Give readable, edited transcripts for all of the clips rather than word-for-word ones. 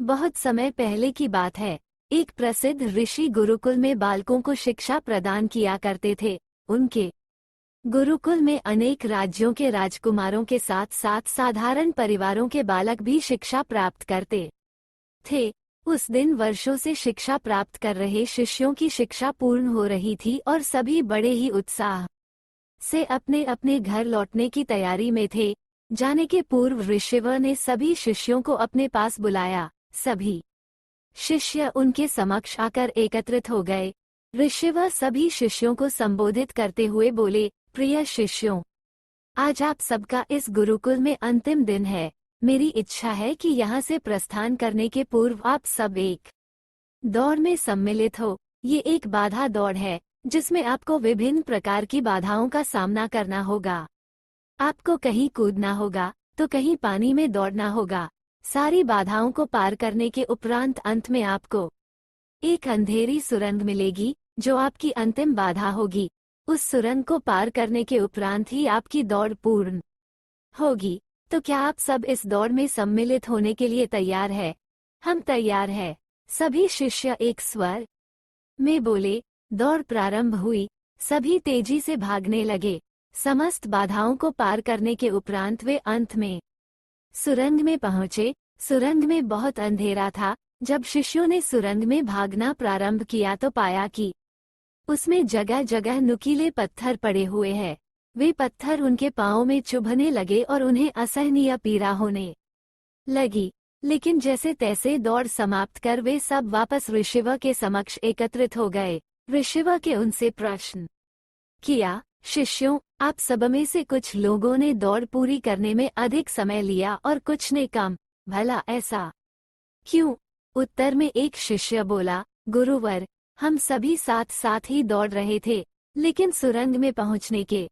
बहुत समय पहले की बात है। एक प्रसिद्ध ऋषि गुरुकुल में बालकों को शिक्षा प्रदान किया करते थे। उनके गुरुकुल में अनेक राज्यों के राजकुमारों के साथ साथ साधारण परिवारों के बालक भी शिक्षा प्राप्त करते थे। उस दिन वर्षों से शिक्षा प्राप्त कर रहे शिष्यों की शिक्षा पूर्ण हो रही थी और सभी बड़े ही उत्साह से अपने अपने घर लौटने की तैयारी में थे। जाने के पूर्व ऋषिवर ने सभी शिष्यों को अपने पास बुलाया। सभी शिष्य उनके समक्ष आकर एकत्रित हो गए। ऋषिवर सभी शिष्यों को संबोधित करते हुए बोले, प्रिय शिष्यों, आज आप सबका इस गुरुकुल में अंतिम दिन है। मेरी इच्छा है कि यहाँ से प्रस्थान करने के पूर्व आप सब एक दौड़ में सम्मिलित हो। ये एक बाधा दौड़ है जिसमें आपको विभिन्न प्रकार की बाधाओं का सामना करना होगा। आपको कहीं कूदना होगा तो कहीं पानी में दौड़ना होगा। सारी बाधाओं को पार करने के उपरांत अंत में आपको एक अंधेरी सुरंग मिलेगी जो आपकी अंतिम बाधा होगी। उस सुरंग को पार करने के उपरांत ही आपकी दौड़ पूर्ण होगी। तो क्या आप सब इस दौड़ में सम्मिलित होने के लिए तैयार है? हम तैयार है। सभी शिष्य एक स्वर में बोले। दौड़ प्रारंभ हुई। सभी तेजी से भागने लगे। समस्त बाधाओं को पार करने के उपरांत वे अंत में सुरंग में पहुंचे। सुरंग में बहुत अंधेरा था। जब शिष्यों ने सुरंग में भागना प्रारंभ किया तो पाया कि उसमें जगह जगह नुकीले पत्थर पड़े हुए हैं। वे पत्थर उनके पांवों में चुभने लगे और उन्हें असहनीय पीड़ा होने लगी। लेकिन जैसे तैसे दौड़ समाप्त कर वे सब वापस ऋषिवर के समक्ष एकत्रित हो गए। ऋषिवर के उनसे प्रश्न किया, शिष्यों, आप सब में से कुछ लोगों ने दौड़ पूरी करने में अधिक समय लिया और कुछ ने कम। भला ऐसा क्यों? उत्तर में एक शिष्य बोला, गुरुवर, हम सभी साथ साथ ही दौड़ रहे थे, लेकिन सुरंग में पहुंचने के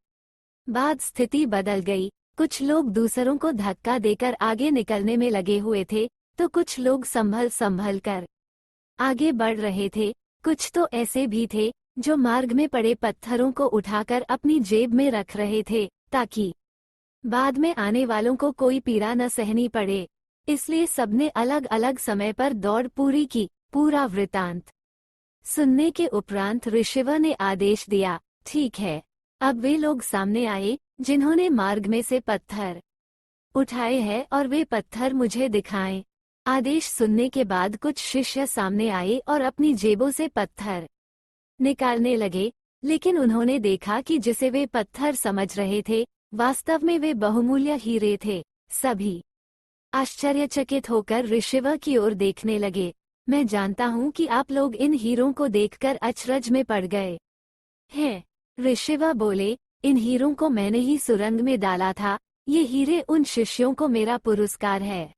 बाद स्थिति बदल गई। कुछ लोग दूसरों को धक्का देकर आगे निकलने में लगे हुए थे, तो कुछ लोग संभल संभल कर आगे बढ़ रहे थे। कुछ तो ऐसे भी थे जो मार्ग में पड़े पत्थरों को उठाकर अपनी जेब में रख रहे थे, ताकि बाद में आने वालों को कोई पीड़ा न सहनी पड़े। इसलिए सबने अलग अलग समय पर दौड़ पूरी की। पूरा वृतांत सुनने के उपरांत ऋषिवर ने आदेश दिया, ठीक है, अब वे लोग सामने आए जिन्होंने मार्ग में से पत्थर उठाए हैं और वे पत्थर मुझे दिखाएं। आदेश सुनने के बाद कुछ शिष्य सामने आए और अपनी जेबों से पत्थर निकालने लगे, लेकिन उन्होंने देखा कि जिसे वे पत्थर समझ रहे थे वास्तव में वे बहुमूल्य हीरे थे। सभी आश्चर्यचकित होकर ऋषिवर की ओर देखने लगे। मैं जानता हूं कि आप लोग इन हीरों को देखकर अचरज में पड़ गए हैं। ऋषिवर बोले, इन हीरों को मैंने ही सुरंग में डाला था। ये हीरे उन शिष्यों को मेरा पुरस्कार है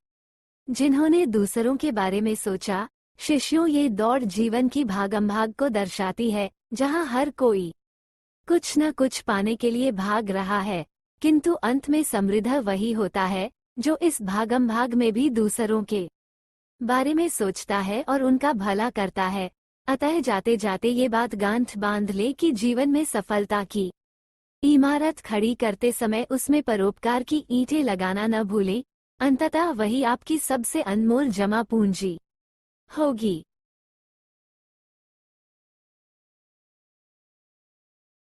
जिन्होंने दूसरों के बारे में सोचा। शिष्यों, ये दौड़ जीवन की भागमभाग को दर्शाती है, जहां हर कोई कुछ न कुछ पाने के लिए भाग रहा है, किंतु अंत में समृद्ध वही होता है जो इस भागमभाग में भी दूसरों के बारे में सोचता है और उनका भला करता है। अतः जाते जाते ये बात गांठ बांध ले कि जीवन में सफलता की इमारत खड़ी करते समय उसमें परोपकार की ईंटें लगाना न भूलें। अंततः वही आपकी सबसे अनमोल जमा पूंजी होगी।